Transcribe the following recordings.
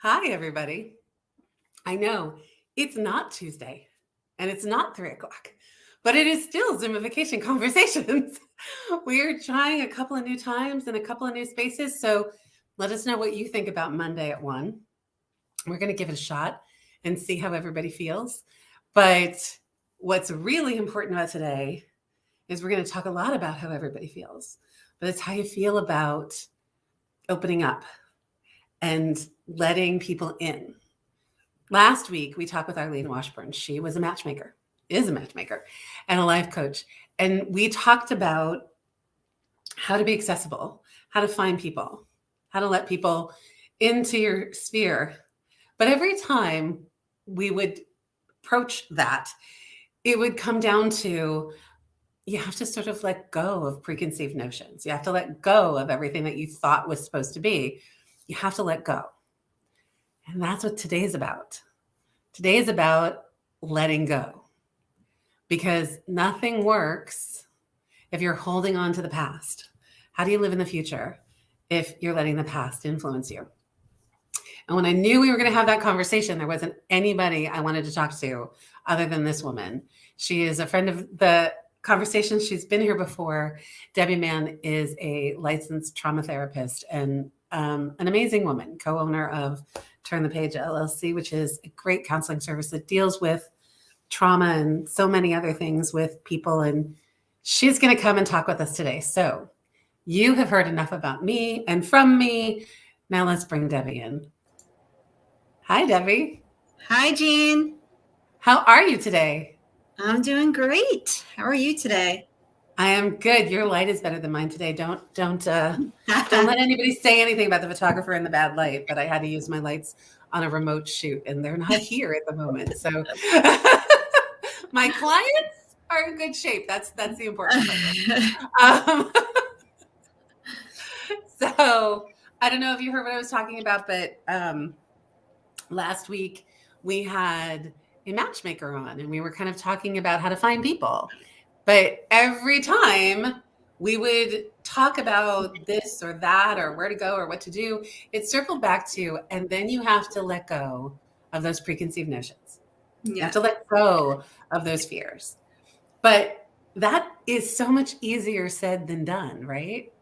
Hi, everybody. I know it's not Tuesday and it's not 3 o'clock, but it is still Zoom-I-Fication conversations. We are trying a couple of new times and a couple of new spaces. So let us know what you think about Monday at 1. We're going to give it a shot and see how everybody feels. But what's really important about today is we're going to talk a lot about how everybody feels, but it's how you feel about opening up and letting people in. Last week, we talked with Arlene Washburn. She was a matchmaker, is a matchmaker, and a life coach. And we talked about how to be accessible, how to find people, how to let people into your sphere. But every time we would approach that, it would come down to you have to sort of let go of preconceived notions. You have to let go of everything that you thought was supposed to be. You have to let go. And that's what today is about. Today is about letting go, because nothing works if you're holding on to the past. How do you live in the future if you're letting the past influence you? And when I knew we were going to have that conversation, there wasn't anybody I wanted to talk to other than this woman. She is a friend of the conversation. She's been here before. Debbie Mann is a licensed trauma therapist and an amazing woman, co-owner of Page LLC, which is a great counseling service that deals with trauma and so many other things with people. And she's going to come and talk with us today. So you have heard enough about me and from me. Now let's bring Debbie in. Hi, Debbie. Hi, Jean. How are you today? I'm doing great. How are you today? I am good. Your light is better than mine today. Don't let anybody say anything about the photographer in the bad light, but I had to use my lights on a remote shoot and they're not here at the moment. So my clients are in good shape. That's the important part. So I don't know if you heard what I was talking about, but last week we had a matchmaker on and we were kind of talking about how to find people. But every time we would talk about this or that or where to go or what to do, it circled back to, and then you have to let go of those preconceived notions. Yeah. You have to let go of those fears. But that is so much easier said than done, right?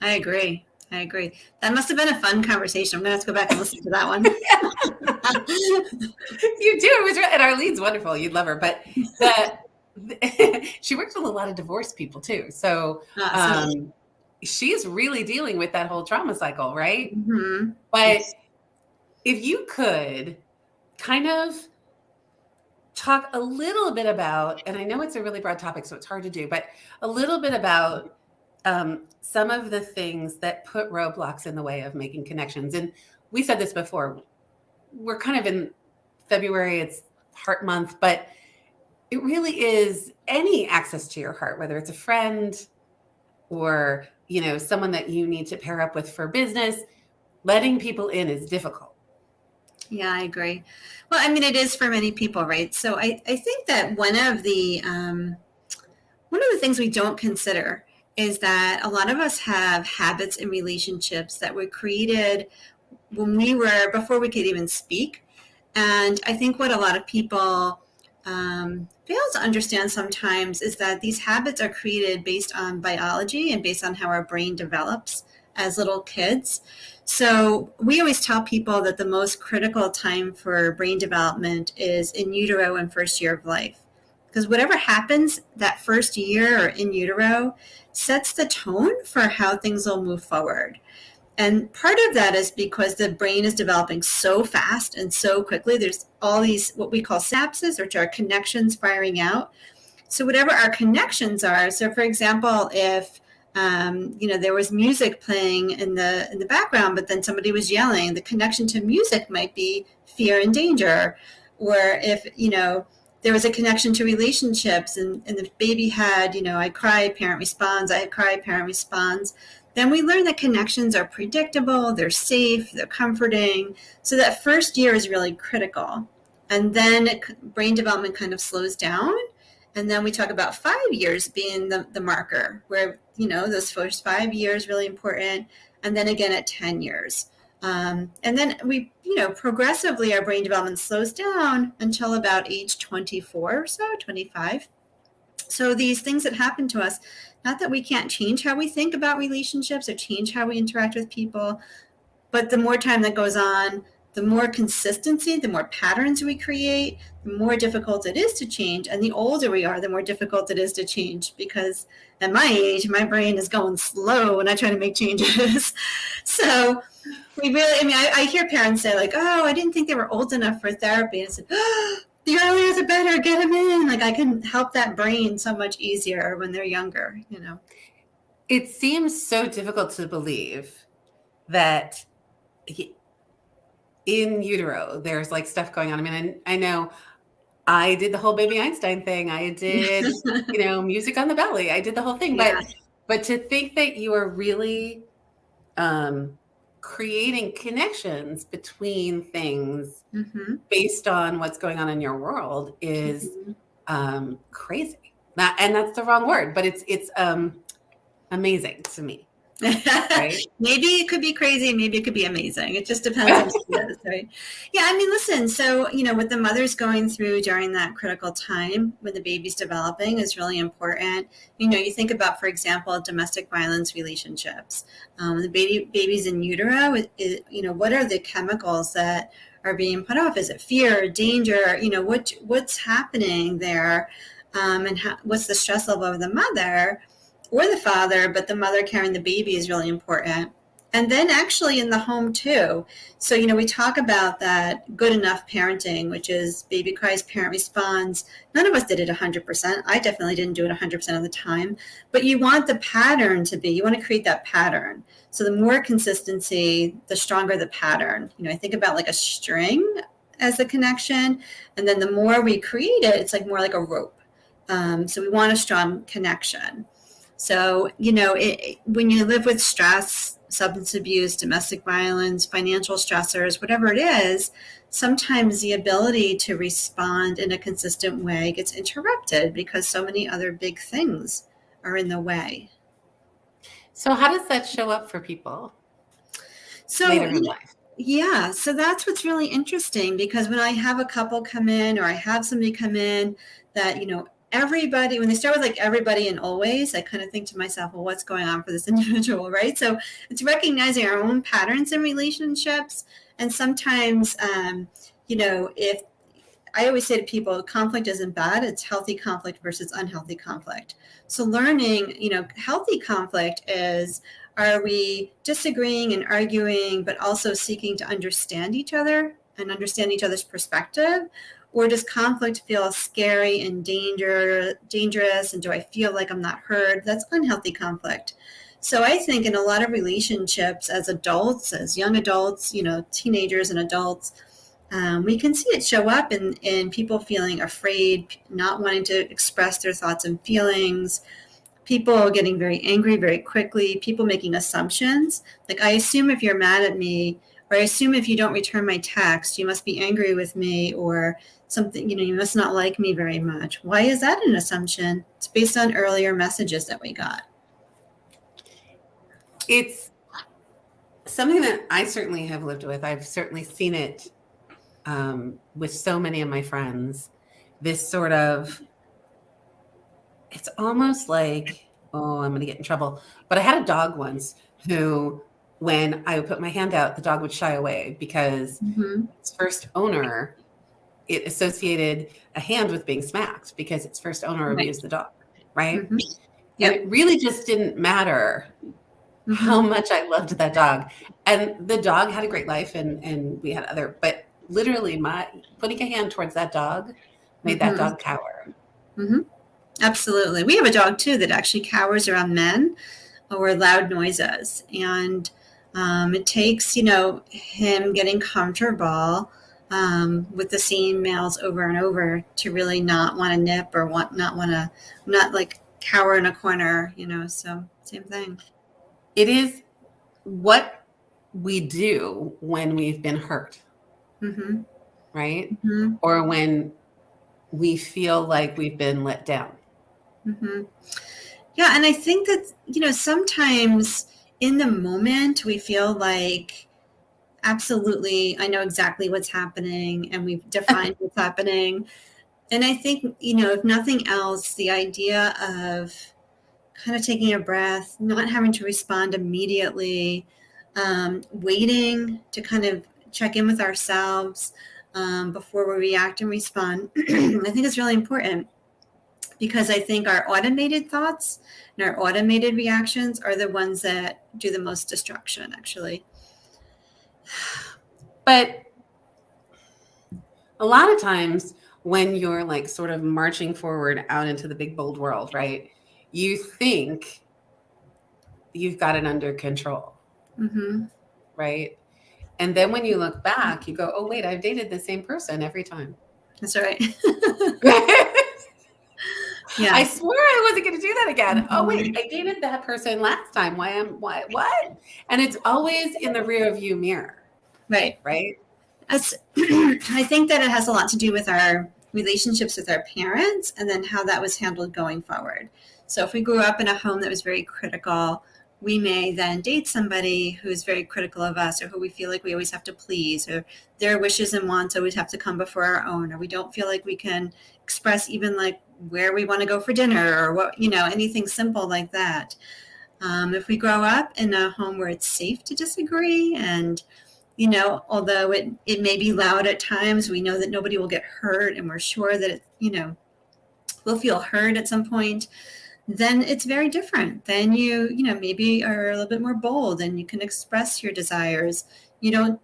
I agree. That must have been a fun conversation. I'm going to have to go back and listen to that one. You do. It was, and Arlene's wonderful. You'd love her. But she works with a lot of divorced people too. So she's really dealing with that whole trauma cycle, right? Mm-hmm. But yes. If you could kind of talk a little bit about, and I know it's a really broad topic, so it's hard to do, but a little bit about some of the things that put roadblocks in the way of making connections. And we said this before, we're kind of in February, it's Heart Month, but it really is any access to your heart, whether it's a friend or, someone that you need to pair up with for business, letting people in is difficult. Yeah, I agree. Well, I mean, it is for many people, right? So I think that one of the things we don't consider is that a lot of us have habits and relationships that were created before we could even speak. And I think what a lot of people fail to understand sometimes is that these habits are created based on biology and based on how our brain develops as little kids. So we always tell people that the most critical time for brain development is in utero and first year of life. Because whatever happens that first year or in utero sets the tone for how things will move forward. And part of that is because the brain is developing so fast and so quickly. There's all these what we call synapses, which are connections firing out. So whatever our connections are, so for example, if there was music playing in the background, but then somebody was yelling, the connection to music might be fear and danger. Or if, there was a connection to relationships and the baby had, I cry, parent responds, I cry, parent responds. Then we learn that connections are predictable, they're safe, they're comforting. So that first year is really critical. And then brain development kind of slows down. And then we talk about 5 years being the marker where, those first 5 years really important. And then again at 10 years. And then we, progressively our brain development slows down until about age 24 or so, 25. So these things that happen to us, not that we can't change how we think about relationships or change how we interact with people, but the more time that goes on, the more consistency, the more patterns we create, the more difficult it is to change. And the older we are, the more difficult it is to change, because at my age, my brain is going slow when I try to make changes. So we really, I hear parents say like, oh, I didn't think they were old enough for therapy. And I said, oh, the earlier the better, get them in. Like I can help that brain so much easier when they're younger, It seems so difficult to believe that in utero, there's like stuff going on. I mean, I know I did the whole baby Einstein thing. I did, music on the belly. I did the whole thing. Yeah. But to think that you are really creating connections between things based on what's going on in your world is crazy. And that's the wrong word, but it's amazing to me. Right? Maybe it could be crazy, maybe it could be amazing. It just depends on what it is, right? Yeah, listen, so what the mother's going through during that critical time when the baby's developing is really important. You think about, for example, domestic violence relationships. The baby's in utero, what are the chemicals that are being put off? Is it fear, danger? What's happening there, and what's the stress level of the mother or the father, but the mother carrying the baby is really important. And then actually in the home too. So, we talk about that good enough parenting, which is baby cries, parent responds. None of us did it 100%. I definitely didn't do it 100% of the time, but you want the pattern to be, you want to create that pattern. So the more consistency, the stronger the pattern. I think about like a string as the connection. And then the more we create it, it's like more like a rope. So we want a strong connection. So, when you live with stress, substance abuse, domestic violence, financial stressors, whatever it is, sometimes the ability to respond in a consistent way gets interrupted because so many other big things are in the way. So how does that show up for people later in life? Yeah, so that's what's really interesting, because when I have a couple come in or I have somebody come in that, everybody, when they start with like everybody and always, I kind of think to myself, well, what's going on for this individual, right? So it's recognizing our own patterns in relationships. And sometimes, if I always say to people, conflict isn't bad, it's healthy conflict versus unhealthy conflict. So learning, healthy conflict is, are we disagreeing and arguing, but also seeking to understand each other and understand each other's perspective? Or does conflict feel scary and dangerous? And do I feel like I'm not heard? That's unhealthy conflict. So I think in a lot of relationships as adults, as young adults, teenagers and adults, we can see it show up in people feeling afraid, not wanting to express their thoughts and feelings, people getting very angry very quickly, people making assumptions. Like, I assume if you're mad at me, or I assume if you don't return my text, you must be angry with me, or something, you must not like me very much. Why is that an assumption? It's based on earlier messages that we got. It's something that I certainly have lived with. I've certainly seen it with so many of my friends. This sort of, it's almost like, oh, I'm going to get in trouble. But I had a dog once who, when I would put my hand out, the dog would shy away because its first owner, it associated a hand with being smacked because its first owner abused the dog, right? Yep. And it really just didn't matter how much I loved that dog. And the dog had a great life, and we had other, but literally my putting a hand towards that dog made that dog cower. Absolutely. We have a dog too that actually cowers around men or loud noises. And it takes, him getting comfortable with the same males over and over to really not want to nip or not like cower in a corner, so same thing. It is what we do when we've been hurt, right? Or when we feel like we've been let down. Yeah, and I think that, sometimes in the moment we feel like absolutely, I know exactly what's happening, and we've defined what's happening. And I think, if nothing else, the idea of kind of taking a breath, not having to respond immediately, waiting to kind of check in with ourselves before we react and respond, I think it's really important, because I think our automated thoughts and our automated reactions are the ones that do the most destruction, actually. But a lot of times when you're like sort of marching forward out into the big bold world, right? You think you've got it under control, Mm-hmm. right? And then when you look back, you go, oh, wait, I've dated the same person every time. That's right. I Yeah. swore I wasn't going to do that again. Oh, wait, Mhm. I dated that person last time. What? And it's always in the rear view mirror, Right. right? I think that it has a lot to do with our relationships with our parents and then how that was handled going forward. So if we grew up in a home that was very critical, we may then date somebody who's very critical of us, or who we feel like we always have to please, or their wishes and wants always have to come before our own, or we don't feel like we can express even like where we want to go for dinner, or what, anything simple like that. If we grow up in a home where it's safe to disagree, and although it may be loud at times, we know that nobody will get hurt, and we're sure that we'll feel heard at some point, then it's very different. Then you maybe are a little bit more bold, and you can express your desires. You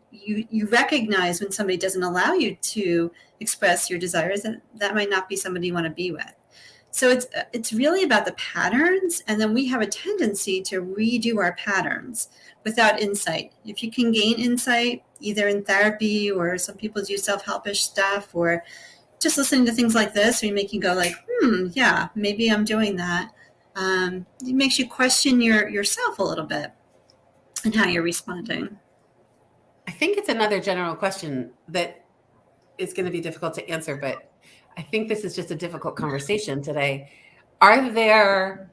recognize when somebody doesn't allow you to express your desires, that might not be somebody you want to be with. So it's really about the patterns, and then we have a tendency to redo our patterns without insight. If you can gain insight, either in therapy, or some people do self-helpish stuff, or just listening to things like this, we make you go like, yeah, maybe I'm doing that. It makes you question yourself a little bit and how you're responding. I think it's another general question that is going to be difficult to answer, but I think this is just a difficult conversation today. Are there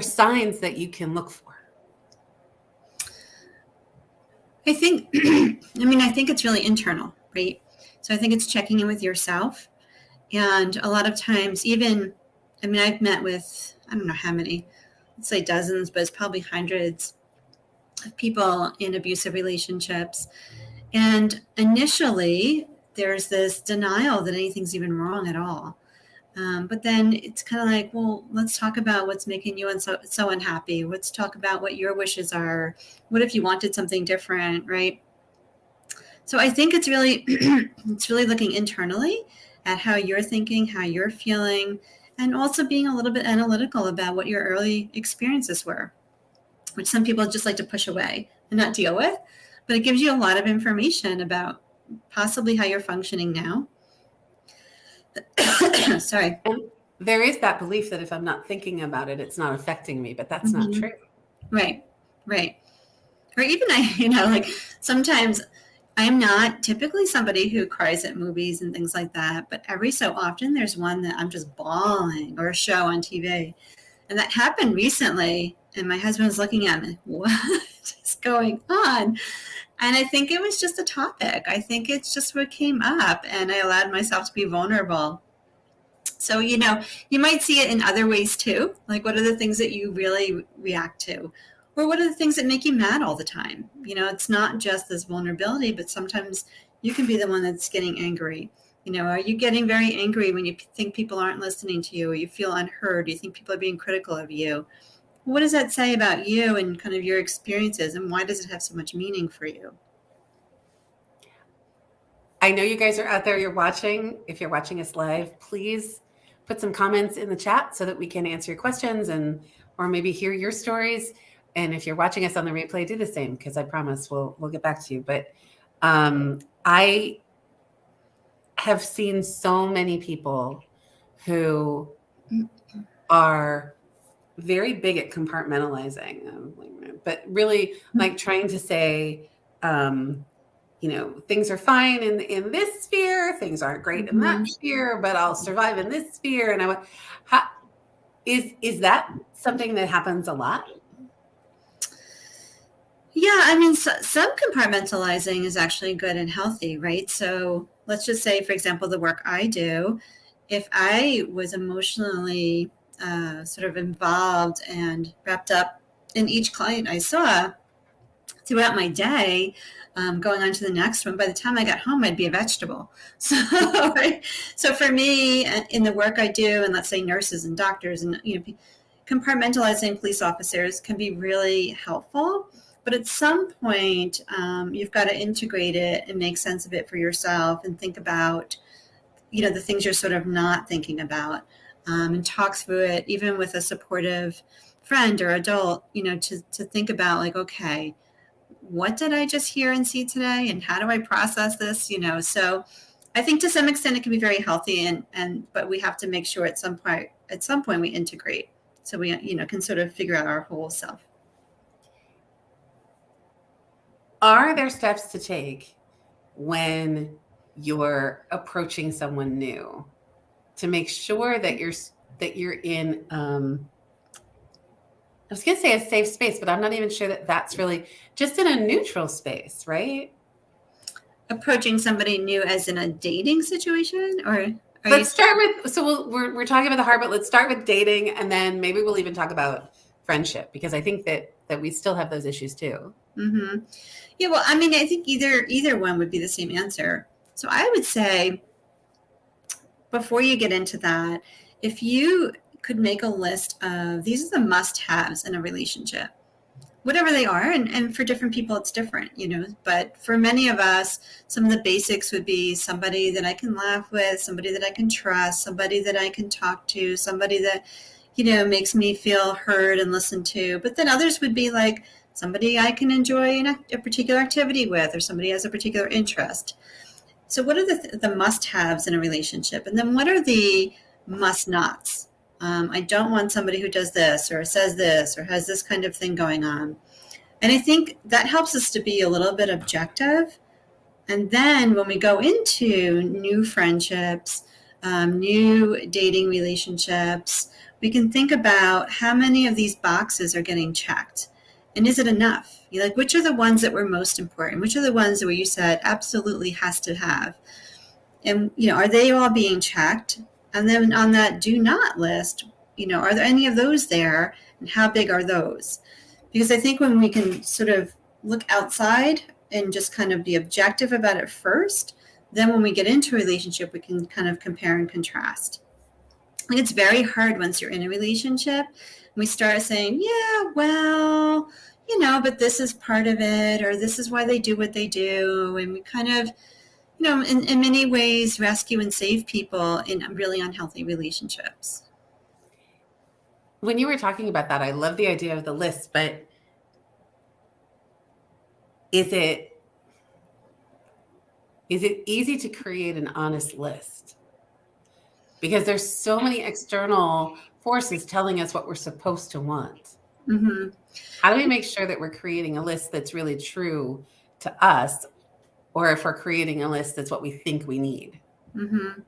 signs that you can look for? I think, I think it's really internal, right? So I think it's checking in with yourself. And a lot of times, even, I've met with, I don't know how many, let's say dozens, but it's probably hundreds of people in abusive relationships. And initially, there's this denial that anything's even wrong at all. But then it's kind of like, well, let's talk about what's making you so unhappy. Let's talk about what your wishes are. What if you wanted something different, right? So I think it's really it's really looking internally at how you're thinking, how you're feeling, and also being a little bit analytical about what your early experiences were, which some people just like to push away and not deal with. But it gives you a lot of information about possibly how you're functioning now. Sorry. And there is that belief that if I'm not thinking about it, it's not affecting me, but that's not true. Right. Or even like sometimes I'm not typically somebody who cries at movies and things like that, but every so often there's one that I'm just bawling, or a show on TV. And that happened recently, and my husband was looking at me, what is going on? And I think it was just a topic. I think it's just what came up, and I allowed myself to be vulnerable. So, you might see it in other ways too. Like, what are the things that you really react to? Or what are the things that make you mad all the time? It's not just this vulnerability, but sometimes you can be the one that's getting angry. Are you getting very angry when you think people aren't listening to you, or you feel unheard? Do you think people are being critical of you? What does that say about you and kind of your experiences, and why does it have so much meaning for you? I know you guys are out there, you're watching. If you're watching us live, please put some comments in the chat so that we can answer your questions or maybe hear your stories. And if you're watching us on the replay, do the same, because I promise we'll get back to you. But I have seen so many people who are very big at compartmentalizing, but really like trying to say, things are fine in this sphere, things aren't great in that sphere, but I'll survive in this sphere. And is that something that happens a lot? Yeah, I mean, some compartmentalizing is actually good and healthy, right? So let's just say, for example, the work I do, if I was emotionally sort of involved and wrapped up in each client I saw throughout my day, going on to the next one, by the time I got home, I'd be a vegetable. So, right? So for me, in the work I do, and let's say nurses and doctors, and compartmentalizing police officers can be really helpful. But at some point, you've got to integrate it and make sense of it for yourself, and think about, the things you're sort of not thinking about, and talk through it, even with a supportive friend or adult. To think about, like, okay, what did I just hear and see today, and how do I process this? So I think to some extent it can be very healthy, but we have to make sure at some point we integrate, so we can sort of figure out our whole self. Are there steps to take when you're approaching someone new to make sure that you're in I was going to say a safe space, but I'm not even sure that that's really just in a neutral space, right? Approaching somebody new as in a dating situation, or are you? Let's start with, so we're talking about the heart, but let's start with dating, and then maybe we'll even talk about friendship, because I think that we still have those issues too. Mm-hmm. Yeah, well, I mean, I think either one would be the same answer. So I would say, before you get into that, if you could make a list of these are the must-haves in a relationship, whatever they are, and for different people it's different, but for many of us, some of the basics would be somebody that I can laugh with, somebody that I can trust, somebody that I can talk to, somebody that makes me feel heard and listened to. But then others would be like somebody I can enjoy a particular activity with, or somebody has a particular interest. So what are the must-haves in a relationship, and then what are the must-nots? I don't want somebody who does this or says this or has this kind of thing going on. And I think that helps us to be a little bit objective. And then when we go into new friendships, new dating relationships, we can think about how many of these boxes are getting checked. And is it enough? Like, which are the ones that were most important? Which are the ones where you said absolutely has to have? And, are they all being checked? And then on that do not list, are there any of those there? And how big are those? Because I think when we can sort of look outside and just kind of be objective about it first, then when we get into a relationship, we can kind of compare and contrast. And it's very hard once you're in a relationship. We start saying, yeah, well, but this is part of it, or this is why they do what they do. And we kind of, in many ways, rescue and save people in really unhealthy relationships. When you were talking about that, I love the idea of the list, but is it easy to create an honest list? Because there's so many external forces telling us what we're supposed to want. Mm-hmm. How do we make sure that we're creating a list that's really true to us, or if we're creating a list that's what we think we need? Mm-hmm.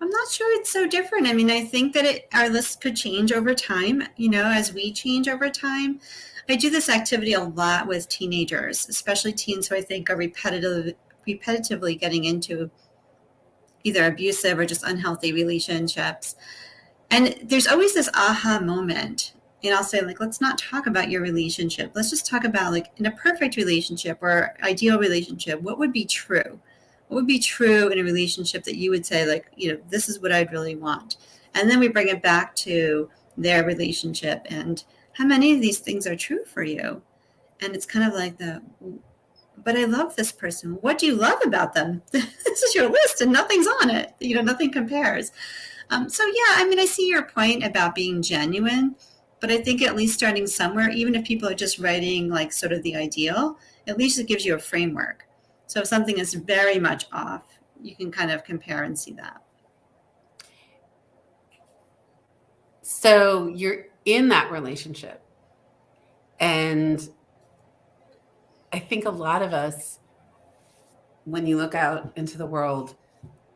I'm not sure it's so different. I mean, I think that our list could change over time, as we change over time. I do this activity a lot with teenagers, especially teens who I think are repetitively getting into either abusive or just unhealthy relationships. And there's always this aha moment. And I'll say, like, let's not talk about your relationship. Let's just talk about, like, in a perfect relationship or ideal relationship, what would be true? What would be true in a relationship that you would say, like, this is what I'd really want? And then we bring it back to their relationship and how many of these things are true for you. And it's kind of like but I love this person. What do you love about them? This is your list and nothing's on it. Nothing compares. So yeah, I mean, I see your point about being genuine, but I think at least starting somewhere, even if people are just writing like sort of the ideal, at least it gives you a framework. So if something is very much off, you can kind of compare and see that. So you're in that relationship, and I think a lot of us, when you look out into the world,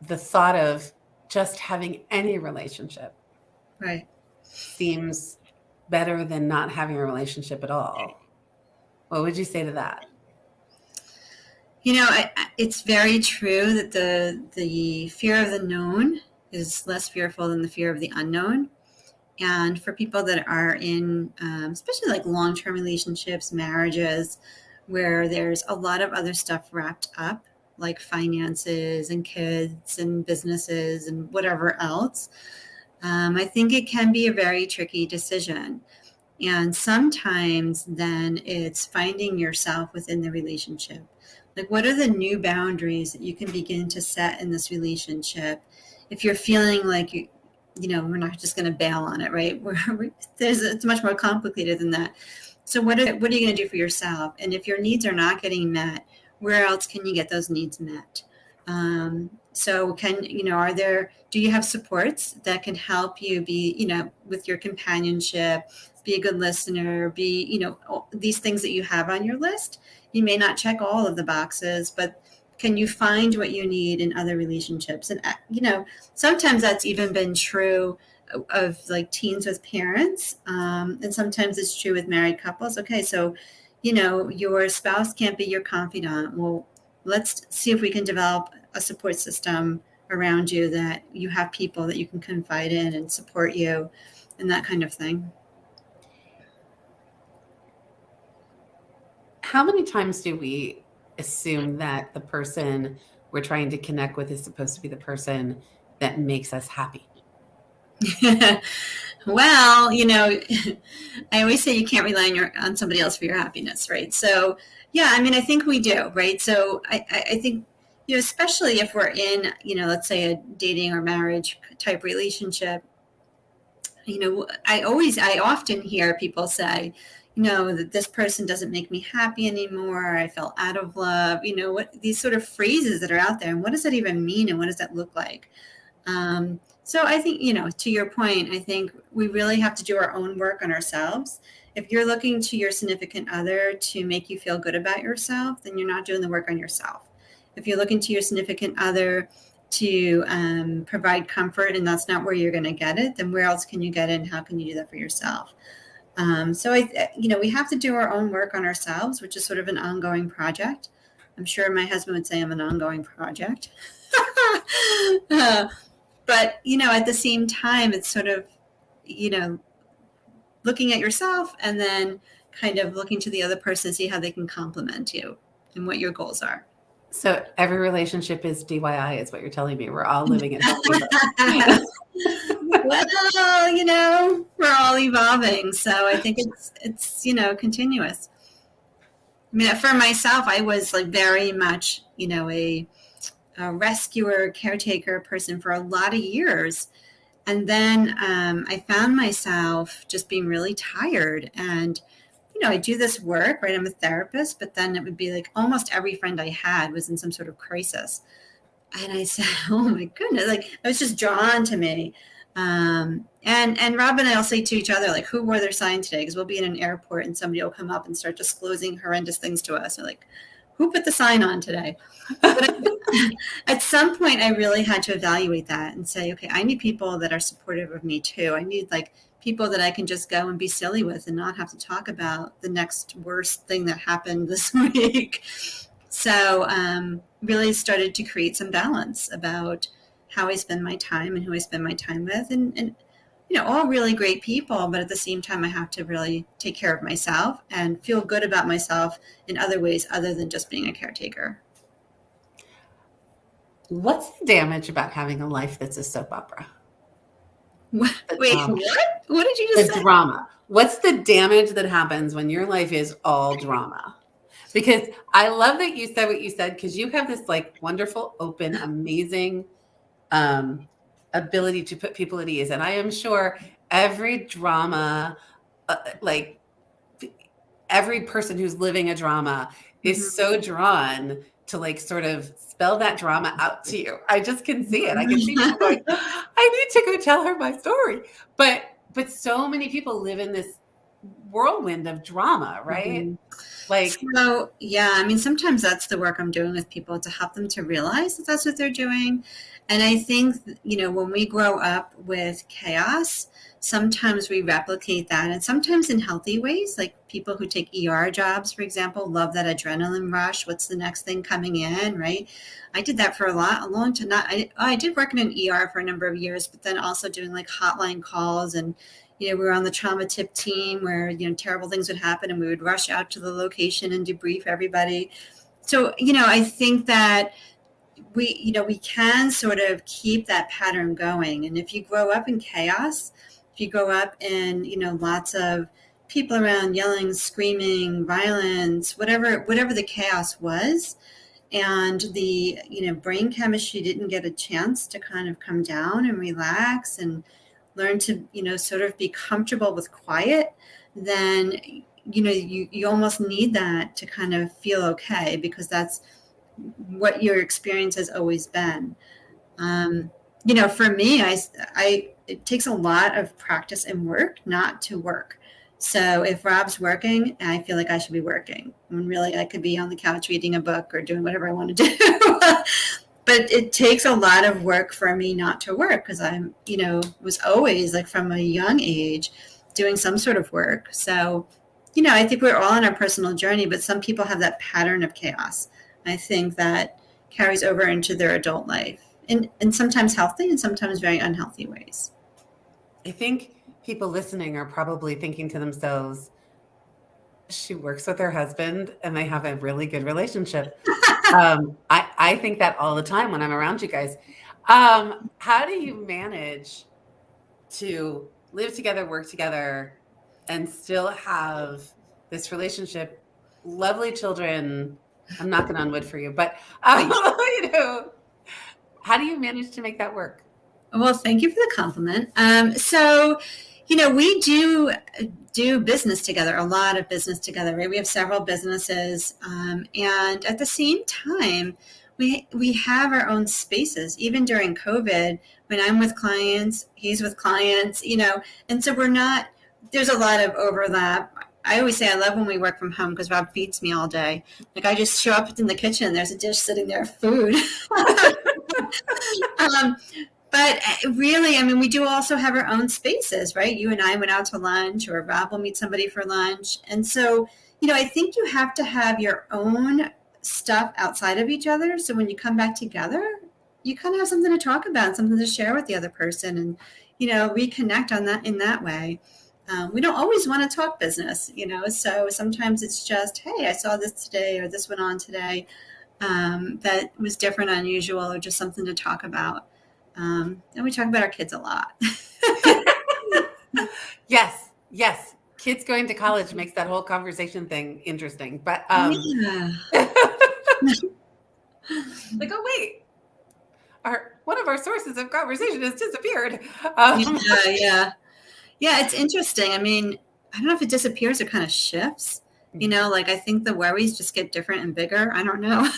the thought of just having any relationship Right. seems better than not having a relationship at all. What would you say to that? It's very true that the fear of the known is less fearful than the fear of the unknown. And for people that are in, especially like long-term relationships, marriages, where there's a lot of other stuff wrapped up, like finances and kids and businesses and whatever else, I think it can be a very tricky decision. And sometimes then it's finding yourself within the relationship. Like, what are the new boundaries that you can begin to set in this relationship? If you're feeling like we're not just going to bail on it, right? It's much more complicated than that. So what are you going to do for yourself? And if your needs are not getting met, where else can you get those needs met? So do you have supports that can help you be, with your companionship, be a good listener, be, these things that you have on your list? You may not check all of the boxes, but can you find what you need in other relationships? And, sometimes that's even been true of like teens with parents. And sometimes it's true with married couples. Okay, so, your spouse can't be your confidant. Well, let's see if we can develop a support system around you, that you have people that you can confide in and support you and that kind of thing. How many times do we assume that the person we're trying to connect with is supposed to be the person that makes us happy? Well, I always say you can't rely on somebody else for your happiness, right? So, yeah, I think we do, right? So I think, especially if we're in, let's say a dating or marriage type relationship, I often hear people say, that this person doesn't make me happy anymore. I fell out of love. What these sort of phrases that are out there, and what does that even mean, and what does that look like? So I think, to your point, I think we really have to do our own work on ourselves. If you're looking to your significant other to make you feel good about yourself, then you're not doing the work on yourself. If you're looking to your significant other to provide comfort, and that's not where you're going to get it, then where else can you get it, and how can you do that for yourself? So we have to do our own work on ourselves, which is sort of an ongoing project. I'm sure my husband would say I'm an ongoing project. But, at the same time, it's sort of, looking at yourself and then kind of looking to the other person to see how they can complement you and what your goals are. So every relationship is DIY, is what you're telling me. We're all living it. Well, we're all evolving. So I think it's continuous. For myself, I was like very much, a rescuer, caretaker person for a lot of years. And then I found myself just being really tired. And, I do this work, right? I'm a therapist, but then it would be like almost every friend I had was in some sort of crisis. And I said, oh my goodness, like it was just drawn to me. And Rob and I will say to each other, like, who wore their sign today? Because we'll be in an airport and somebody will come up and start disclosing horrendous things to us. We're like, who put the sign on today? But at some point, I really had to evaluate that and say, okay, I need people that are supportive of me too. I need like people that I can just go and be silly with and not have to talk about the next worst thing that happened this week. So really started to create some balance about how I spend my time and who I spend my time with, and all really great people, but at the same time, I have to really take care of myself and feel good about myself in other ways other than just being a caretaker. What's the damage about having a life that's a soap opera? Wait, what? What did you just say? Drama. What's the damage that happens when your life is all drama? Because I love that you said what you said, because you have this like wonderful, open, amazing ability to put people at ease. And I am sure every drama, like every person who's living a drama is so drawn to like sort of spell that drama out to you. I just can see it. I can see people going, I need to go tell her my story. But so many people live in this whirlwind of drama, right? Mhm. Like, So, yeah, I mean, sometimes that's the work I'm doing with people to help them to realize that that's what they're doing. And I think, when we grow up with chaos, sometimes we replicate that, and sometimes in healthy ways, like people who take ER jobs, for example, love that adrenaline rush. What's the next thing coming in, right? I did that for a long time. I did work in an ER for a number of years, but then also doing like hotline calls, and we were on the trauma tip team where, terrible things would happen and we would rush out to the location and debrief everybody. So, I think that we can sort of keep that pattern going. And if you grow up in chaos, if you grow up in, lots of people around yelling, screaming, violence, whatever the chaos was, and the, brain chemistry didn't get a chance to kind of come down and relax and learn to, sort of be comfortable with quiet, then, you almost need that to kind of feel okay, because that's what your experience has always been. For me, it takes a lot of practice and work not to work. So if Rob's working, I feel like I should be working, when really I could be on the couch reading a book or doing whatever I want to do. But it takes a lot of work for me not to work, because I'm, was always, like, from a young age doing some sort of work. So, I think we're all on our personal journey, but some people have that pattern of chaos. I think that carries over into their adult life, in sometimes healthy and sometimes very unhealthy ways. I think people listening are probably thinking to themselves, she works with her husband and they have a really good relationship. I think that all the time when I'm around you guys. How do you manage to live together, work together, and still have this relationship, lovely children? I'm knocking on wood for you, but how do you manage to make that work? Well, thank you for the compliment. So, we do business together, a lot of business together, right? We have several businesses, and at the same time, we have our own spaces. Even during COVID, when I'm with clients, he's with clients, and so there's a lot of overlap. I always say I love when we work from home, because Rob feeds me all day. Like, I just show up in the kitchen, there's a dish sitting there of food. um, but really, I mean, we do also have our own spaces, right? You and I went out to lunch, or Rob will meet somebody for lunch. And so, I think you have to have your own stuff outside of each other. So when you come back together, you kind of have something to talk about, something to share with the other person, and, reconnect on that in that way. We don't always want to talk business, so sometimes it's just, hey, I saw this today, or this went on today, that was different, unusual, or just something to talk about. And we talk about our kids a lot. Yes. Kids going to college makes that whole conversation thing interesting. But Yeah. like, oh wait, one of our sources of conversation has disappeared. Yeah, it's interesting. I mean, I don't know if it disappears or kind of shifts. Like, I think the worries just get different and bigger. I don't know.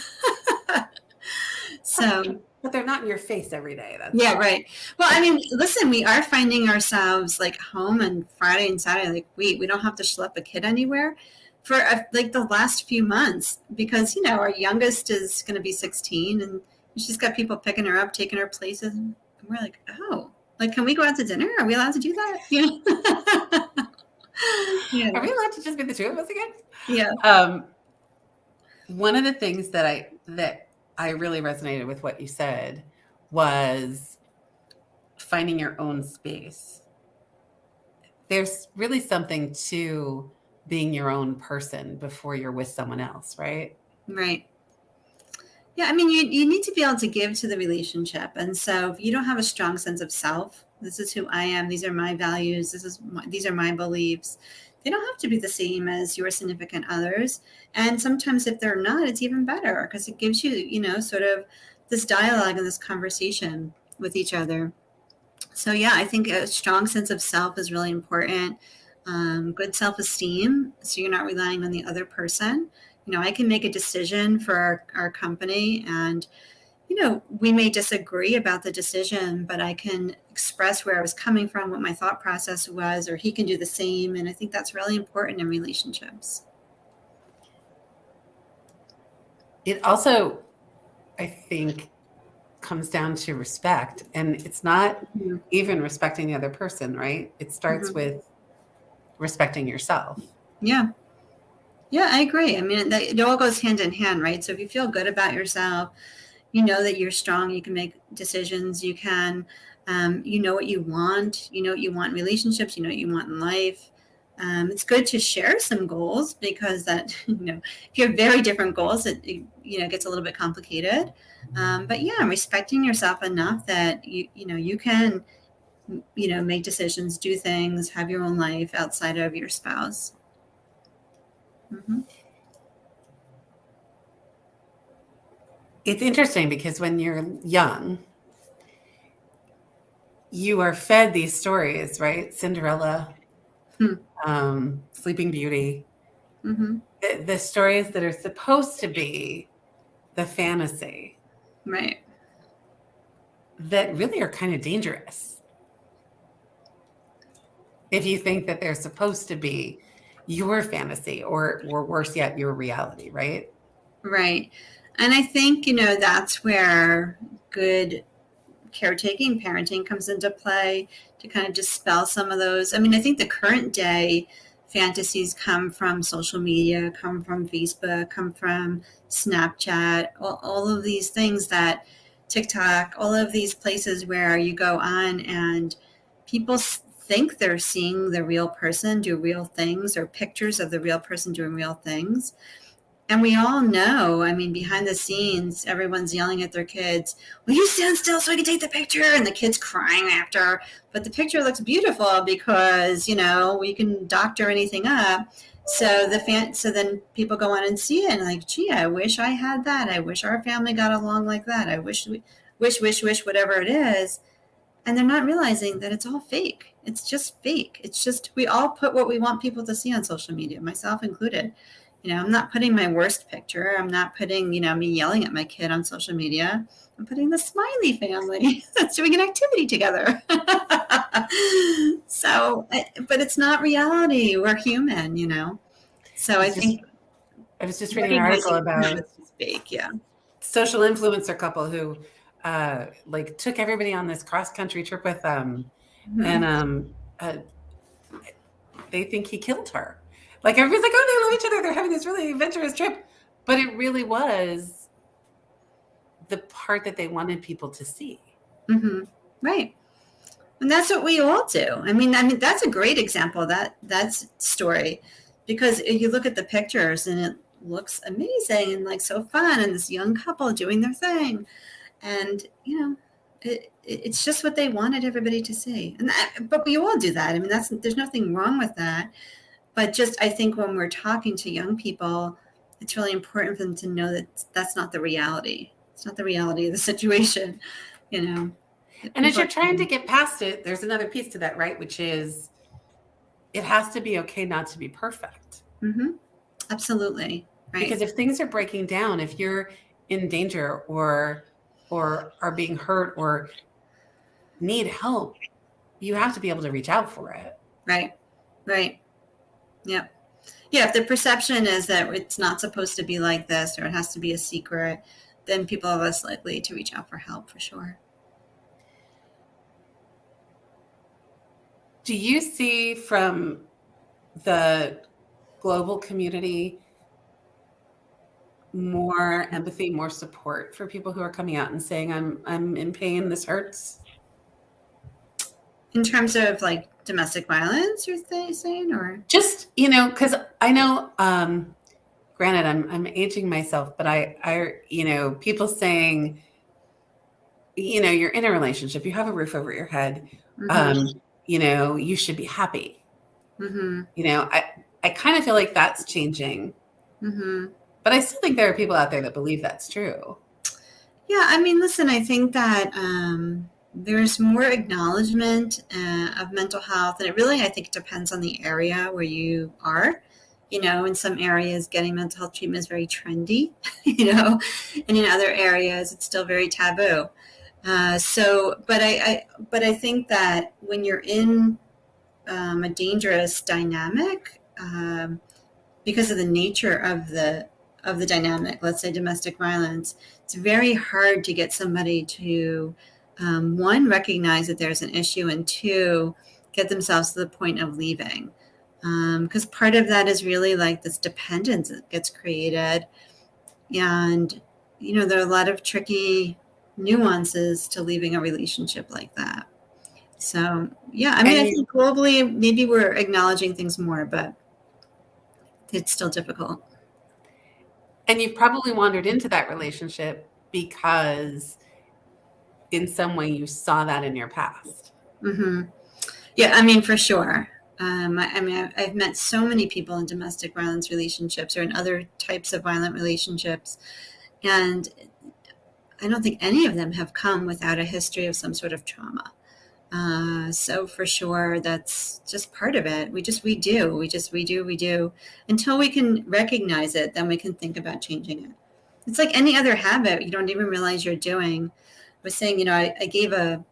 So, but they're not in your face every day. Yeah, right. Well, I mean, listen, we are finding ourselves, like, home on Friday and Saturday. Like, we don't have to schlep a kid anywhere for like the last few months, because our youngest is going to be 16, and she's got people picking her up, taking her places, and we're like, oh, like, can we go out to dinner? Are we allowed to do that? Yeah. Are we allowed to just be the two of us again? Yeah. One of the things that I really resonated with what you said was finding your own space. There's really something to being your own person before you're with someone else, right? Right. Yeah, I mean, you need to be able to give to the relationship. And so if you don't have a strong sense of self, this is who I am, these are my values, these are my beliefs, they don't have to be the same as your significant others. And sometimes if they're not, it's even better, because it gives you, sort of this dialogue and this conversation with each other. So yeah, I think a strong sense of self is really important. Good self-esteem, so you're not relying on the other person. I can make a decision for our company, and we may disagree about the decision, but I can express where I was coming from, what my thought process was, or he can do the same. And I think that's really important in relationships. It also, I think, comes down to respect, and it's not even respecting the other person, right? It starts with respecting yourself. Yeah. Yeah, I agree. I mean, it all goes hand in hand, right? So if you feel good about yourself, you know that you're strong, you can make decisions, you can, you know what you want, in relationships, you know what you want in life. It's good to share some goals because that, if you have very different goals, it gets a little bit complicated. But yeah, respecting yourself enough that you can, make decisions, do things, have your own life outside of your spouse. Mm-hmm. It's interesting because when you're young, you are fed these stories, right? Cinderella, Sleeping Beauty, the stories that are supposed to be the fantasy, right? That really are kind of dangerous. If you think that they're supposed to be your fantasy or worse yet, your reality, right? Right. And I think, that's where good caretaking parenting comes into play to kind of dispel some of those. I mean, I think the current day fantasies come from social media, come from Facebook, come from Snapchat, all of these things that TikTok, all of these places where you go on and people think they're seeing the real person do real things or pictures of the real person doing real things. And we all know, I mean, behind the scenes, everyone's yelling at their kids, will you stand still so I can take the picture? And the kid's crying after. But the picture looks beautiful because, we can doctor anything up. So so then people go on and see it and like, gee, I wish I had that. I wish our family got along like that. I wish, whatever it is. And they're not realizing that it's all fake. It's just fake. It's just, we all put what we want people to see on social media, myself included. I'm not putting my worst picture. I'm not putting, me yelling at my kid on social media. I'm putting the smiley family that's doing an activity together. So, but it's not reality. We're human, So I think I was just reading an article about fake, yeah. Social influencer couple who took everybody on this cross-country trip with them, and they think he killed her. Like everybody's like, oh, they love each other. They're having this really adventurous trip. But it really was the part that they wanted people to see. Mm-hmm. Right. And that's what we all do. I mean, that's a great example of that story, because you look at the pictures and it looks amazing and like so fun, and this young couple doing their thing. And, it's just what they wanted everybody to see. But we all do that. I mean, there's nothing wrong with that. But just, I think when we're talking to young people, it's really important for them to know that that's not the reality. It's not the reality of the situation, And as you're trying to get past it, there's another piece to that, right? Which is it has to be okay not to be perfect. Mm-hmm. Absolutely. Right. Because if things are breaking down, if you're in danger or are being hurt or need help, you have to be able to reach out for it. Right. Right. Yep. Yeah. If the perception is that it's not supposed to be like this, or it has to be a secret, then people are less likely to reach out for help, for sure. Do you see from the global community more empathy, more support for people who are coming out and saying, I'm in pain, this hurts? In terms of like domestic violence, you're saying, or just, because I know, granted, I'm aging myself, but I people saying, you're in a relationship, you have a roof over your head, you should be happy. I kind of feel like that's changing. But I still think there are people out there that believe that's true. Yeah, I mean, listen, I think that there's more acknowledgement of mental health, and it really, I think, depends on the area where you are. In some areas, getting mental health treatment is very trendy, and in other areas, it's still very taboo. But I think that when you're in a dangerous dynamic, because of the nature of the dynamic, let's say domestic violence, it's very hard to get somebody to one, recognize that there's an issue, and two, get themselves to the point of leaving. Because part of that is really like this dependence that gets created. And, there are a lot of tricky nuances to leaving a relationship like that. So, yeah, I think globally, maybe we're acknowledging things more, but it's still difficult. And you've probably wandered into that relationship because in some way you saw that in your past. Mm-hmm. Yeah, for sure. I've met so many people in domestic violence relationships or in other types of violent relationships, and I don't think any of them have come without a history of some sort of trauma. So for sure, that's just part of it. We do. Until we can recognize it, then we can think about changing it. It's like any other habit you don't even realize you're doing. I was saying, I gave a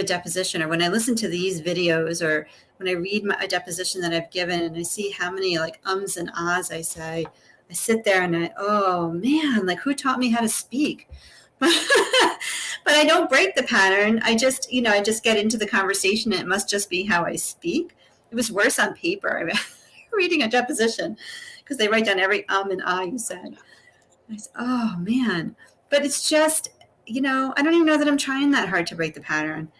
deposition, or when I listen to these videos, or when I read a deposition that I've given and I see how many like ums and ahs I say, I sit there and oh man, like who taught me how to speak? But I don't break the pattern. I just get into the conversation. It must just be how I speak. It was worse on paper. Reading a deposition, because they write down every and ah you said. I said, oh man. But it's just, I don't even know that I'm trying that hard to break the pattern.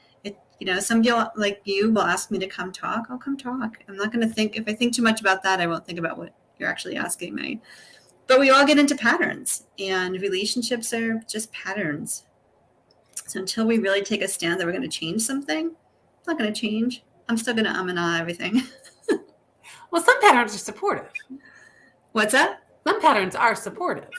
Some people like you will ask me to come talk. I'll come talk. I'm not going to think. If I think too much about that, I won't think about what you're actually asking me. But we all get into patterns, and relationships are just patterns. So until we really take a stand that we're going to change something, it's not going to change. I'm still going to and ah everything. Well, some patterns are supportive. What's that? Some patterns are supportive.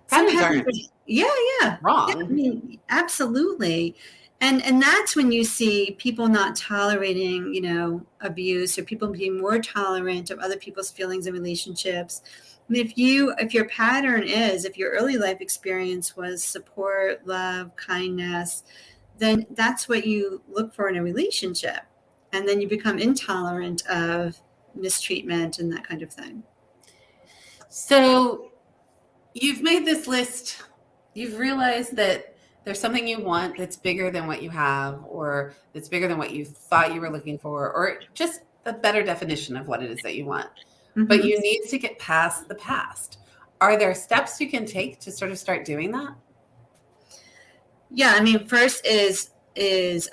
Patterns aren't yeah. wrong. Yeah, absolutely. And that's when you see people not tolerating, abuse, or people being more tolerant of other people's feelings and relationships. If your pattern is, if your early life experience was support, love, kindness, then that's what you look for in a relationship. And then you become intolerant of mistreatment and that kind of thing. So you've made this list. You've realized that there's something you want that's bigger than what you have, or that's bigger than what you thought you were looking for, or just a better definition of what it is that you want. Mm-hmm. But you need to get past the past. Are there steps you can take to sort of start doing that? Yeah, first is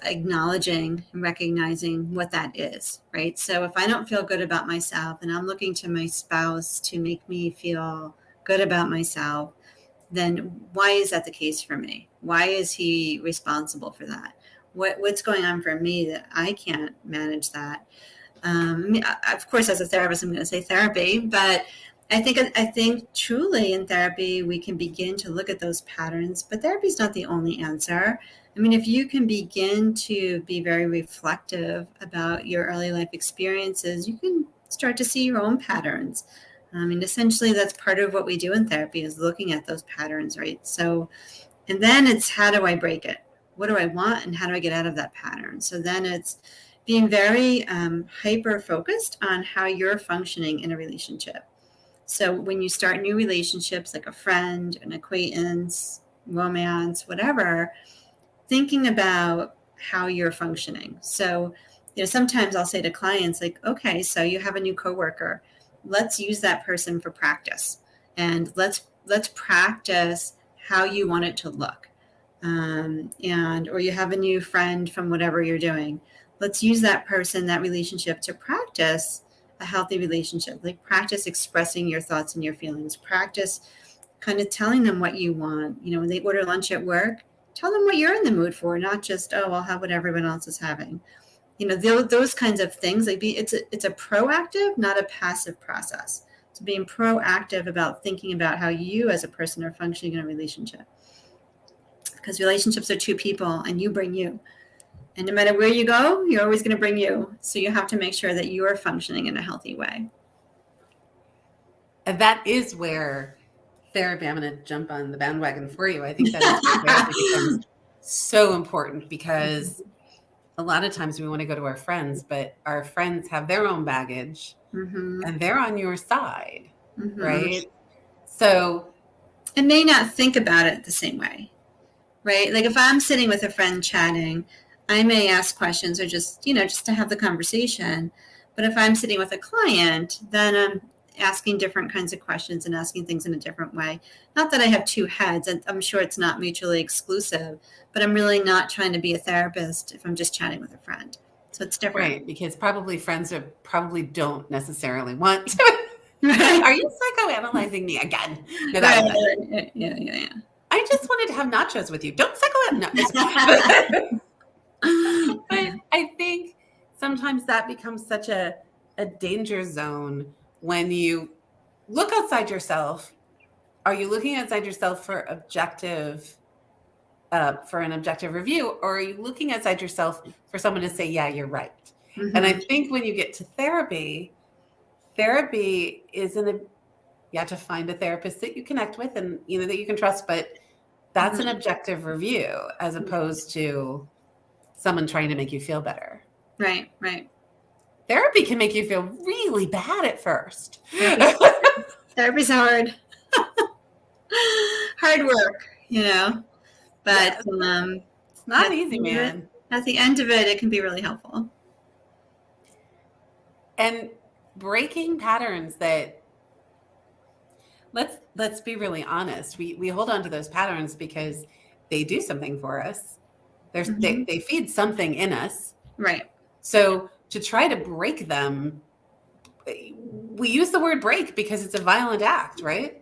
acknowledging and recognizing what that is, right? So if I don't feel good about myself and I'm looking to my spouse to make me feel good about myself, then why is that the case for me? Why is he responsible for that? What's going on for me that I can't manage that? Of course, as a therapist, I'm going to say therapy, but I think truly in therapy, we can begin to look at those patterns, but therapy is not the only answer. If you can begin to be very reflective about your early life experiences, you can start to see your own patterns. Essentially, that's part of what we do in therapy, is looking at those patterns, right? So, and then it's, how do I break it? What do I want, and how do I get out of that pattern? So then it's being very hyper-focused on how you're functioning in a relationship. So when you start new relationships, like a friend, an acquaintance, romance, whatever, thinking about how you're functioning. So, sometimes I'll say to clients, like, okay, so you have a new coworker. Let's use that person for practice, and let's practice how you want it to look. Or you have a new friend from whatever you're doing. Let's use that person, that relationship, to practice a healthy relationship. Like, practice expressing your thoughts and your feelings. Practice kind of telling them what you want. When they order lunch at work, tell them what you're in the mood for, not just, oh, I'll have what everyone else is having. Those kinds of things. Like, it's a proactive, not a passive process. So being proactive about thinking about how you as a person are functioning in a relationship. Because relationships are two people, and you bring you. And no matter where you go, you're always going to bring you. So you have to make sure that you are functioning in a healthy way. And that is where therapy, I'm going to jump on the bandwagon for you. I think that is where therapy becomes so important, because a lot of times we want to go to our friends, but our friends have their own baggage and they're on your side, right? So, and may not think about it the same way, right? Like if I'm sitting with a friend chatting, I may ask questions or just, just to have the conversation. But if I'm sitting with a client, then I'm asking different kinds of questions and asking things in a different way. Not that I have two heads, and I'm sure it's not mutually exclusive, but I'm really not trying to be a therapist if I'm just chatting with a friend. So it's different. Right, because probably friends probably don't necessarily want to. Right. Are you psychoanalyzing me again? No, that right. Yeah. I just wanted to have nachos with you. Don't psychoanalyze. No. But I think sometimes that becomes such a danger zone when you look outside yourself. Are you looking outside yourself for an objective review, or are you looking outside yourself for someone to say, yeah, you're right? And I think when you get to therapy is you have to find a therapist that you connect with and that you can trust, but that's an objective review as opposed to someone trying to make you feel better. Right. Therapy can make you feel really bad at first. Therapy's hard. Hard work, but it's not easy, man. At the end of it, it can be really helpful. And breaking patterns that, let's be really honest, we hold on to those patterns because they do something for us. They feed something in us. Right. So to try to break them, we use the word break because it's a violent act, right?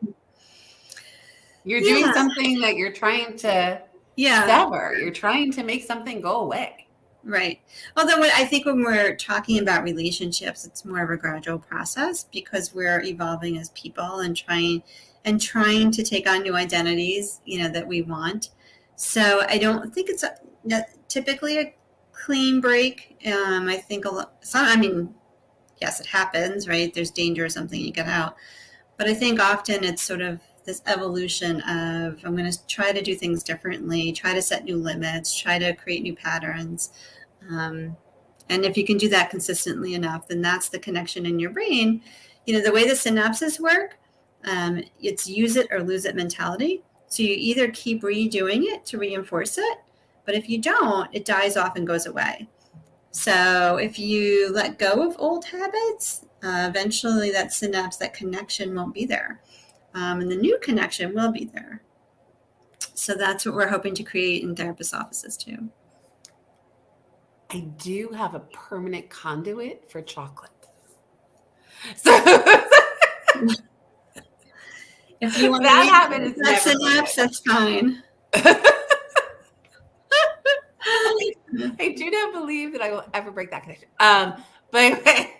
You're doing something that you're trying to sever. You're trying to make something go away. Right. Although I think when we're talking about relationships, it's more of a gradual process because we're evolving as people and trying to take on new identities, that we want. So I don't think it's typically a clean break. I think yes, it happens, right? There's danger or something, you get out. But I think often it's sort of this evolution of, I'm going to try to do things differently, try to set new limits, try to create new patterns. And if you can do that consistently enough, then that's the connection in your brain. The way the synapses work, it's use it or lose it mentality. So you either keep redoing it to reinforce it, but if you don't, it dies off and goes away. So if you let go of old habits, eventually that synapse, that connection won't be there. And the new connection will be there. So that's what we're hoping to create in therapist offices too. I do have a permanent conduit for chocolate. So if you want that habit is that synapse, that's fine. I do not believe that I will ever break that connection. But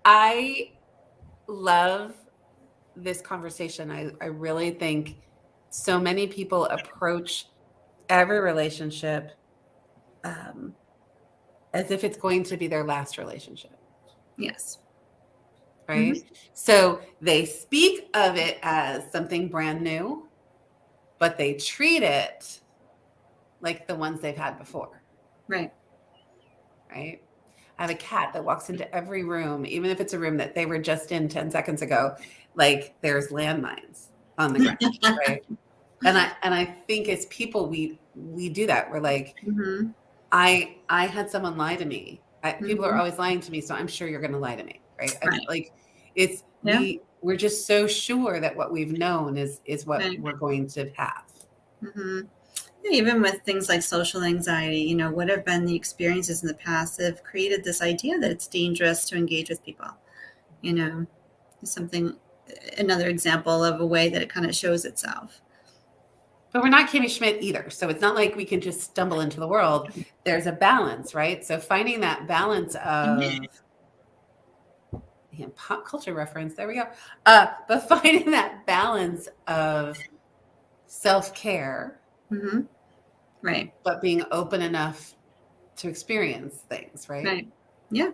I love this conversation. I really think so many people approach every relationship as if it's going to be their last relationship. Yes. Right? So they speak of it as something brand new, but they treat it like the ones they've had before. Right. I have a cat that walks into every room, even if it's a room that they were just in 10 seconds ago, like there's landmines on the ground, right? And I think as people, we do that. We're like, I had someone lie to me. People are always lying to me, so I'm sure you're going to lie to me, right? We're just so sure that what we've known is what we're going to have. Even with things like social anxiety, what have been the experiences in the past that have created this idea that it's dangerous to engage with people? Another example of a way that it kind of shows itself. But we're not Kimmy Schmidt either. So it's not like we can just stumble into the world. There's a balance, right? So finding that balance of pop culture reference, there we go. But finding that balance of self-care, right? But being open enough to experience things, right? Right. Yeah.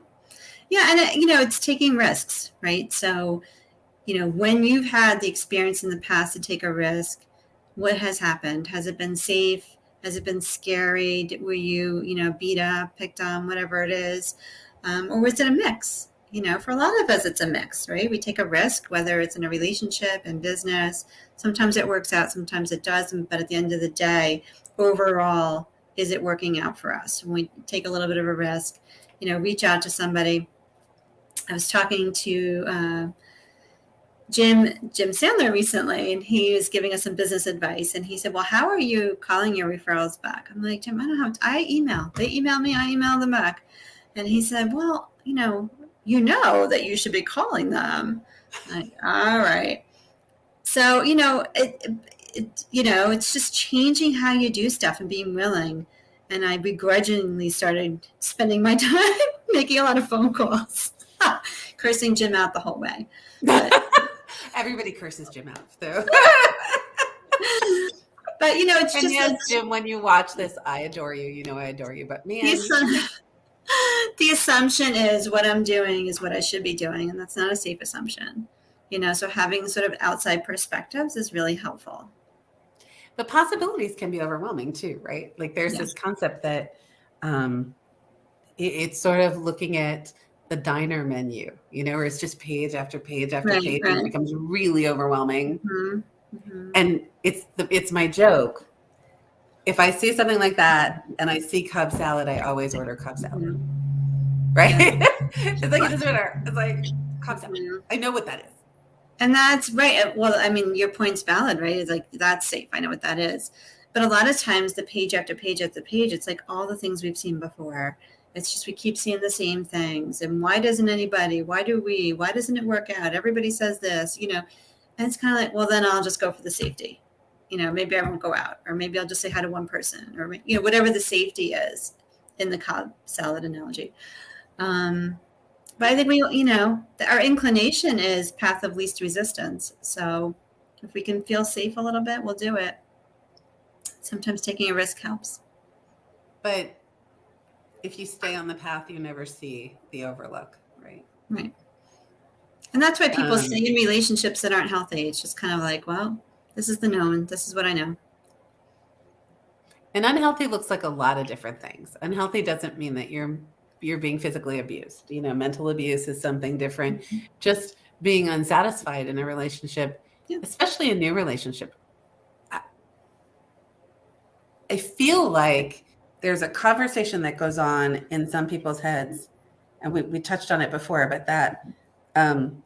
And it's taking risks, right? So when you've had the experience in the past to take a risk, what has happened? Has it been safe? Has it been scary? Were you, beat up, picked on, whatever it is? Or was it a mix? For a lot of us, it's a mix, right? We take a risk, whether it's in a relationship, in business. Sometimes it works out, sometimes it doesn't. But at the end of the day, overall, is it working out for us? When we take a little bit of a risk, reach out to somebody. I was talking to Jim Sandler recently, and he was giving us some business advice. And he said, "Well, how are you calling your referrals back?" I'm like, "Jim, I don't have. I email. They email me. I email them back." And he said, "Well, that you should be calling them." Like, all right. So it's just changing how you do stuff and being willing. And I begrudgingly started spending my time making a lot of phone calls, cursing Jim out the whole way. But, everybody curses Jim out, though. But it's and just yes, Jim, when you watch this, I adore you. I adore you. But man, the assumption is what I'm doing is what I should be doing, and that's not a safe assumption. So having sort of outside perspectives is really helpful. The possibilities can be overwhelming too, right? Like there's this concept that it's sort of looking at the diner menu, where it's just page after page after page, and it becomes really overwhelming. Mm-hmm. Mm-hmm. And it's my joke. If I see something like that and I see Cobb salad, I always order Cobb salad. Mm-hmm. Right? Yeah. It's like, it doesn't matter. It's like Cobb salad. Mm-hmm. I know what that is. And that's right. Well, I mean, your point's valid, right? It's like, that's safe. I know what that is. But a lot of times the page after page after page, it's like all the things we've seen before. It's just we keep seeing the same things. And why doesn't anybody? Why doesn't it work out? Everybody says this, And it's kind of like, well, then I'll just go for the safety. Maybe I won't go out. Or maybe I'll just say hi to one person. Or, whatever the safety is in the Cobb salad analogy. But I think our inclination is path of least resistance. So if we can feel safe a little bit, we'll do it. Sometimes taking a risk helps. But if you stay on the path, you never see the overlook, right? Right. And that's why people stay in relationships that aren't healthy. It's just kind of like, well, this is the known. This is what I know. And unhealthy looks like a lot of different things. Unhealthy doesn't mean that you're being physically abused. Mental abuse is something different. Mm-hmm. Just being unsatisfied in a relationship, especially a new relationship. I feel like there's a conversation that goes on in some people's heads, and we touched on it before, but that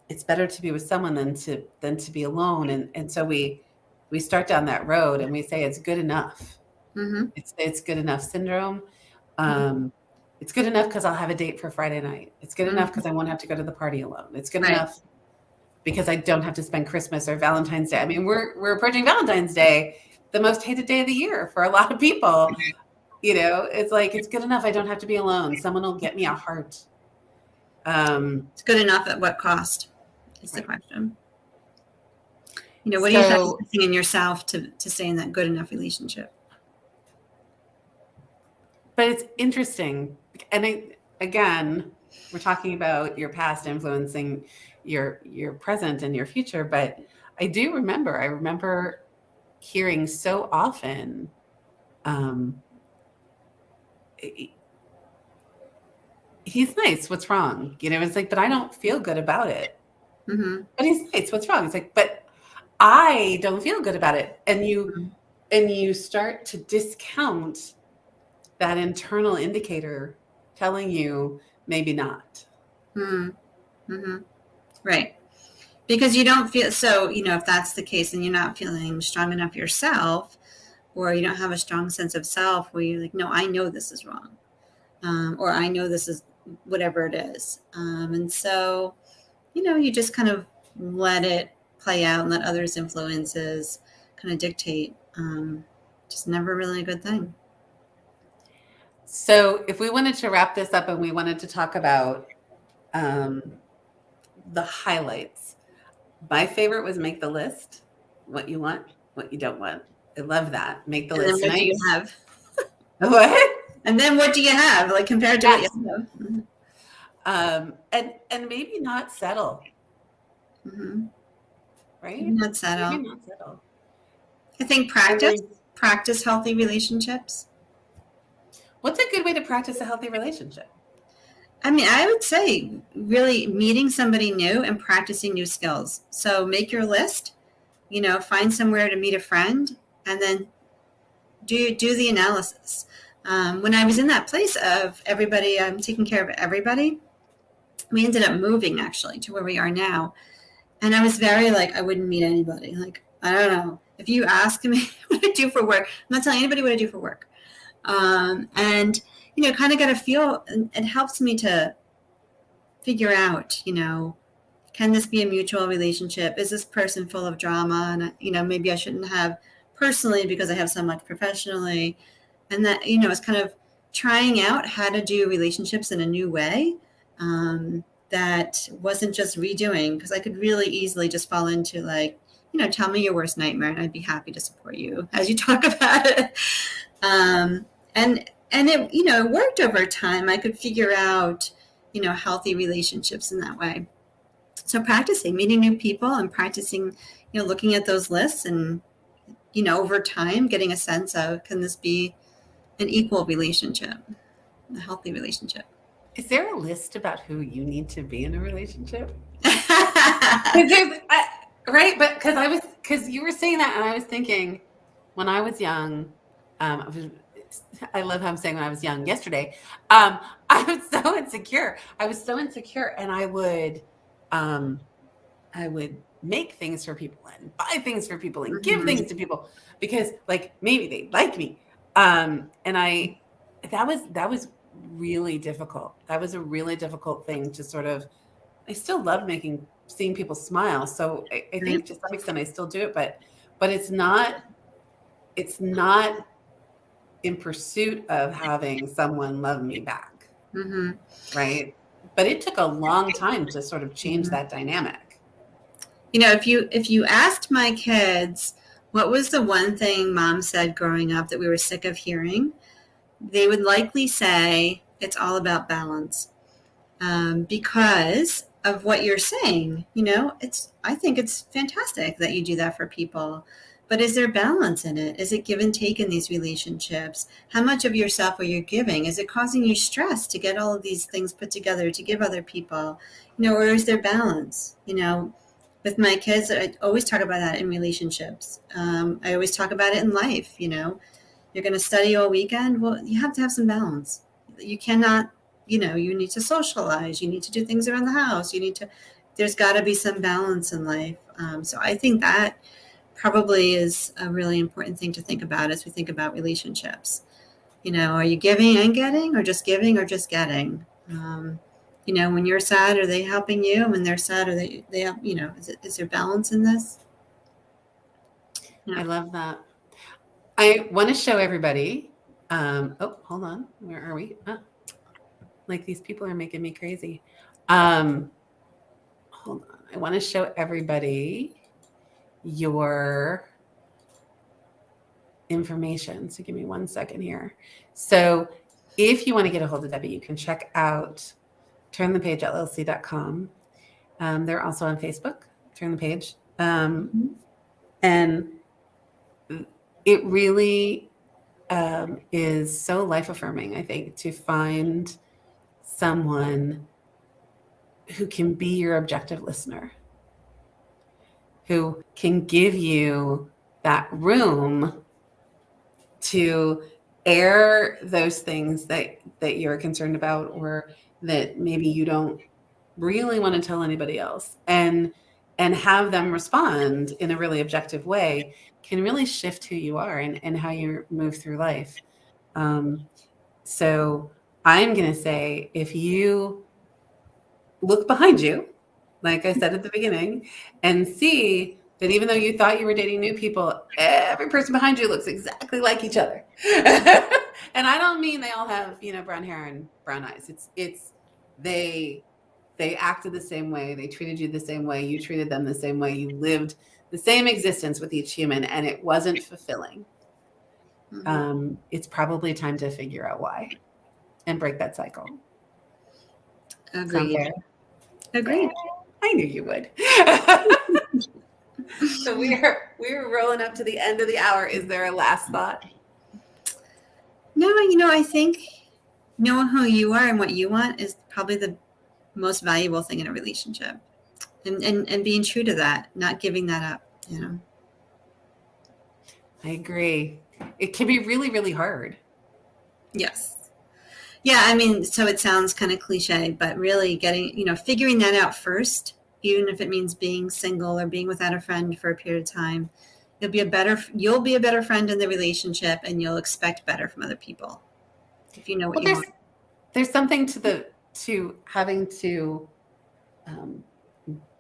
it's better to be with someone than to be alone. And so we start down that road and we say it's good enough. Mm-hmm. It's good enough syndrome. It's good enough because I'll have a date for Friday night. It's good enough because I won't have to go to the party alone. It's good enough because I don't have to spend Christmas or Valentine's Day. I mean, we're approaching Valentine's Day, the most hated day of the year for a lot of people. It's like, it's good enough. I don't have to be alone. Someone will get me a heart. It's good enough at what cost is the question. What are you sacrificing in yourself to stay in that good enough relationship? But it's interesting. And again, we're talking about your past influencing your present and your future. But I remember hearing so often, he's nice. What's wrong? It's like, but I don't feel good about it. Mm-hmm. But he's nice. What's wrong? It's like, but I don't feel good about it. And you start to discount that internal indicator telling you maybe not. Mm-hmm. Right. Because you don't feel, so, if that's the case and you're not feeling strong enough yourself, or you don't have a strong sense of self where you're like, no, I know this is wrong. Or I know this is whatever it is. And so, you just kind of let it play out and let others' influences kind of dictate. Just never really a good thing. So if we wanted to wrap this up and we wanted to talk about the highlights, my favorite was make the list, what you want, what you don't want. I love that. Make the list. What do you have? What? And then what do you have, like compared to what you have? And maybe not settle. Mm-hmm. right? Not Maybe settle. not settle. I think And then, practice healthy relationships. what's a good way to practice a healthy relationship? I mean, I would say really meeting somebody new and practicing new skills. So make your list, find somewhere to meet a friend, and then do the analysis. When I was in that place of everybody, I'm taking care of everybody, we ended up moving actually to where we are now. And I was very like, I wouldn't meet anybody. Like, I don't know. If you ask me what I do for work, I'm not telling anybody what I do for work. And, kind of got a feel, and it helps me to figure out, can this be a mutual relationship? Is this person full of drama? And, maybe I shouldn't have personally because I have so much professionally. And that, it's kind of trying out how to do relationships in a new way. That wasn't just redoing, because I could really easily just fall into like, tell me your worst nightmare and I'd be happy to support you as you talk about it. And it, it worked over time. I could figure out, healthy relationships in that way. So practicing, meeting new people and practicing, looking at those lists and, over time getting a sense of, can this be an equal relationship, a healthy relationship? Is there a list about who you need to be in a relationship? Right, but because you were saying that, and I was thinking, when I was young, I love how I'm saying when I was young yesterday. I was so insecure. And I would make things for people and buy things for people and give things to people because, like, maybe they like me. And that was really difficult. That was a really difficult thing to sort of. I still love seeing people smile. So I think to some extent I still do it, but it's not in pursuit of having someone love me back. Mm-hmm. Right. But it took a long time to sort of change that dynamic. If you asked my kids, what was the one thing mom said growing up that we were sick of hearing, they would likely say it's all about balance. Because of what you're saying, I think it's fantastic that you do that for people. But is there balance in it? Is it give and take in these relationships? How much of yourself are you giving? Is it causing you stress to get all of these things put together to give other people? Or is there balance? With my kids, I always talk about that in relationships. I always talk about it in life. You're going to study all weekend. Well, you have to have some balance. You cannot, you need to socialize. You need to do things around the house. There's got to be some balance in life. So I think that probably is a really important thing to think about as we think about relationships. Are you giving and getting, or just giving or just getting? When you're sad, are they helping you? When they're sad, are they help, is there balance in this? Yeah. I love that. I want to show everybody. Oh, hold on. Where are we? Oh, like these people are making me crazy. Hold on. I want to show everybody your information. So give me 1 second here. So if you want to get a hold of Debbie, you can check out turnthepagellc.com. They're also on Facebook, Turn the Page. And it really is so life affirming, I think, to find someone who can be your objective listener, who can give you that room to air those things that you're concerned about, or that maybe you don't really want to tell anybody else, and have them respond in a really objective way, can really shift who you are and how you move through life. So I'm going to say, if you look behind you, like I said at the beginning, and see that even though you thought you were dating new people, every person behind you looks exactly like each other. And I don't mean they all have, brown hair and brown eyes. It's they acted the same way. They treated you the same way. You treated them the same way. You lived the same existence with each human, and it wasn't fulfilling. It's probably time to figure out why and break that cycle. Agreed. Agreed. I knew you would. So we're rolling up to the end of the hour. Is there a last thought? No, I think knowing who you are and what you want is probably the most valuable thing in a relationship. And being true to that, not giving that up, I agree. It can be really, really hard. Yes. Yeah, I mean, so it sounds kind of cliche, but really figuring that out first, even if it means being single or being without a friend for a period of time, you'll be a better friend in the relationship, and you'll expect better from other people if you know what you want. There's something to having to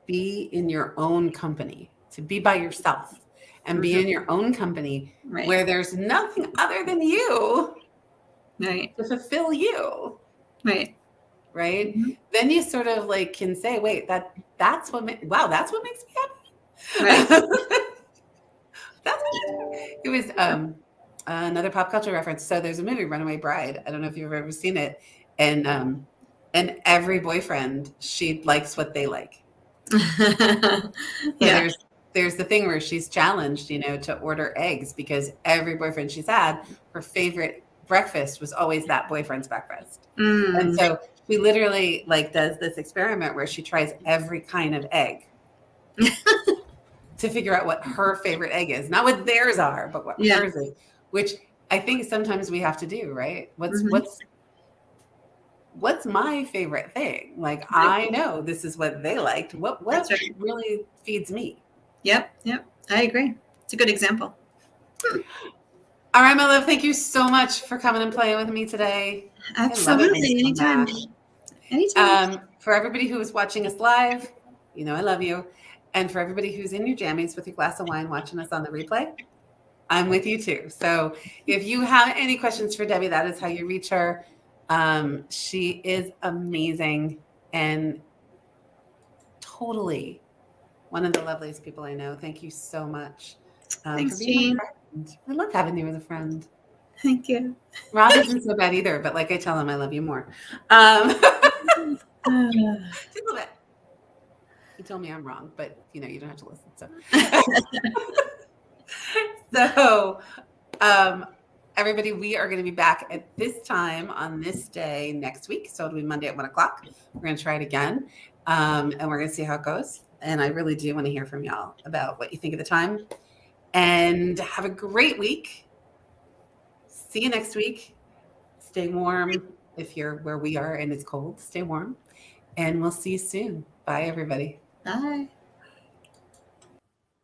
be in your own company, to be by yourself and be in your own company, Right. where there's nothing other than you, right, to fulfill you. right. Mm-hmm. Then you sort of like can say, wait, that's what makes me happy. Right. It was another pop culture reference. So there's a movie, Runaway Bride. I don't know if you've ever seen it. And every boyfriend, she likes what they like. So Yeah. there's the thing where she's challenged, to order eggs, because every boyfriend she's had, her favorite breakfast was always that boyfriend's breakfast. And so she literally does this experiment where she tries every kind of egg to figure out what her favorite egg is, not what theirs are, but what hers is, which I think sometimes we have to do, right? What's my favorite thing? Like, I know this is what they liked. What really feeds me? Yep. I agree. It's a good example. All right, my love, thank you so much for coming and playing with me today. Absolutely. Anytime. For everybody who is watching us live, I love you. And for everybody who's in your jammies with your glass of wine watching us on the replay, I'm with you too. So if you have any questions for Debbie, that is how you reach her. She is amazing and totally one of the loveliest people I know. Thank you so much. Thanks, Jean. I love having you as a friend. Thank you. Rob isn't so bad either, but like I tell him, I love you more. Just a little bit. He told me I'm wrong, but you don't have to listen. So, everybody, we are going to be back at this time on this day next week. So it'll be Monday at 1:00. We're going to try it again, and we're going to see how it goes. And I really do want to hear from y'all about what you think of the time. And have a great week. See you next week. Stay warm if you're where we are and it's cold. Stay warm. And we'll see you soon. Bye, everybody. Bye.